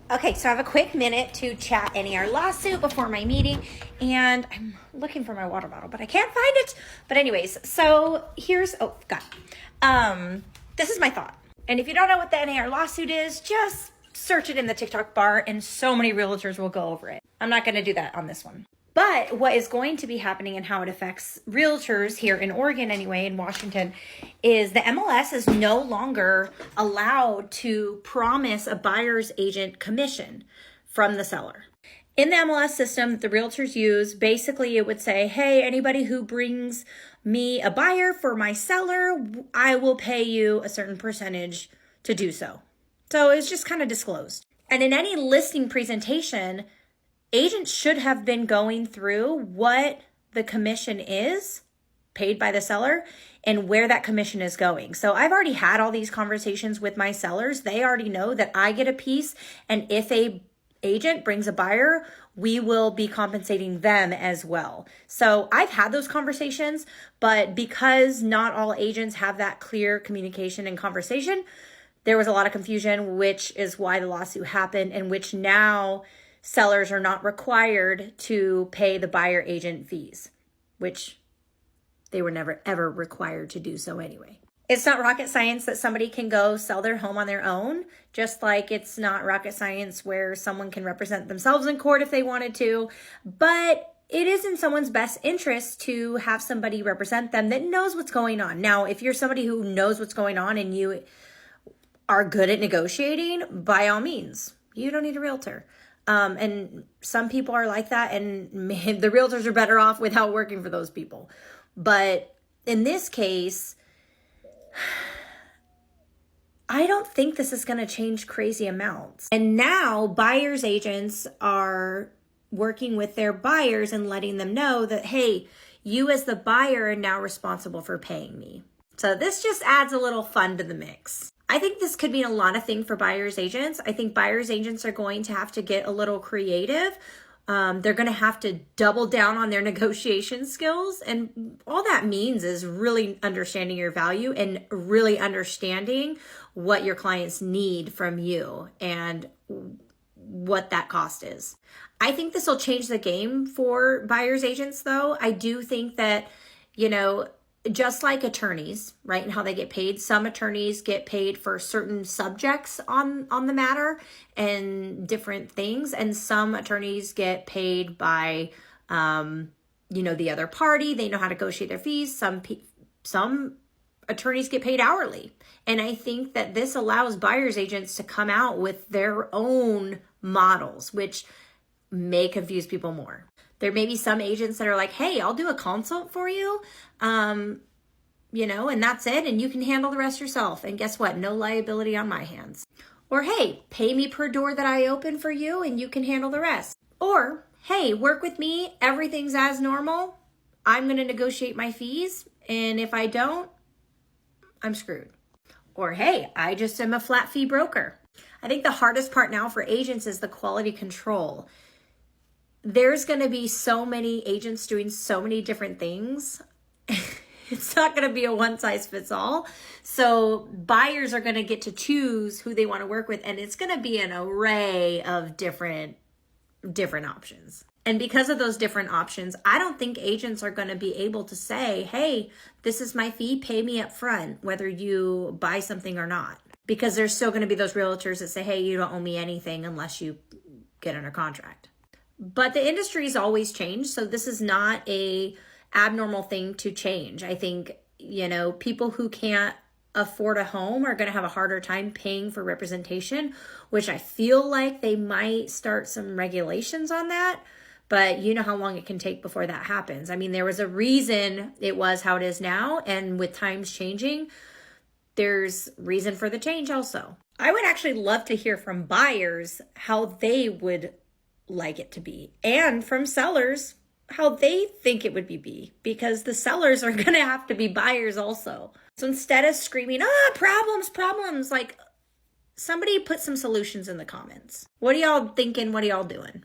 Okay, so I have a quick minute to chat NAR Lawsuit before my meeting, and I'm looking for my water bottle, but I can't find it. But anyways, so here's, this is my thought. And if you don't know what the NAR Lawsuit is, just search it in the TikTok bar, and so many realtors will go over it. I'm not going to do that on this one. But what is going to be happening and how it affects realtors here in Oregon anyway, in Washington, is the MLS is no longer allowed to promise a buyer's agent commission from the seller. In the MLS system that the realtors use, basically it would say, hey, anybody who brings me a buyer for my seller, I will pay you a certain percentage to do so. So it's just kind of disclosed. And in any listing presentation, agents should have been going through what the commission is paid by the seller and where that commission is going. So I've already had all these conversations with my sellers. They already know that I get a piece, and if a agent brings a buyer, we will be compensating them as well. So I've had those conversations, but because not all agents have that clear communication and conversation, there was a lot of confusion, which is why the lawsuit happened, and which now sellers are not required to pay the buyer agent fees, which they were never ever required to do so anyway. It's not rocket science that somebody can go sell their home on their own, just like it's not rocket science where someone can represent themselves in court if they wanted to, but it is in someone's best interest to have somebody represent them that knows what's going on. Now, if you're somebody who knows what's going on and you are good at negotiating, by all means, you don't need a realtor. And some people are like that, and the realtors are better off without working for those people. But in this case, I don't think this is going to change crazy amounts. And now buyers agents are working with their buyers and letting them know that, hey, you as the buyer are now responsible for paying me. So this just adds a little fun to the mix. I think this could mean a lot of things for buyer's agents. I think buyer's agents are going to have to get a little creative. They're going to have to double down on their negotiation skills. And all that means is really understanding your value and really understanding what your clients need from you and what that cost is. I think this will change the game for buyer's agents, though. I do think that, just like attorneys, right, and how they get paid, some attorneys get paid for certain subjects on the matter and different things, and some attorneys get paid by, the other party. They know how to negotiate their fees. Some attorneys get paid hourly, and I think that this allows buyer's agents to come out with their own models, which may confuse people more. There may be some agents that are like, hey, I'll do a consult for you, and that's it. And you can handle the rest yourself. And guess what? No liability on my hands. Or, hey, pay me per door that I open for you and you can handle the rest. Or, hey, work with me. Everything's as normal. I'm going to negotiate my fees. And if I don't, I'm screwed. Or, hey, I just am a flat fee broker. I think the hardest part now for agents is the quality control. There's going to be so many agents doing so many different things. It's not going to be a one size fits all. So buyers are going to get to choose who they want to work with. And it's going to be an array of different options. And because of those different options, I don't think agents are going to be able to say, hey, this is my fee, pay me up front, whether you buy something or not. Because there's still going to be those realtors that say, hey, you don't owe me anything unless you get under contract. But the industry's always changed, so this is not a abnormal thing to change. I think, people who can't afford a home are going to have a harder time paying for representation, which I feel like they might start some regulations on that. But you know how long it can take before that happens. I mean, there was a reason it was how it is now, and with times changing, there's reason for the change also. I would actually love to hear from buyers how they would like it to be, and from sellers how they think it would be, because the sellers are going to have to be buyers also. So instead of screaming, problems, like, somebody put some solutions in the comments. What are y'all thinking? What are y'all doing?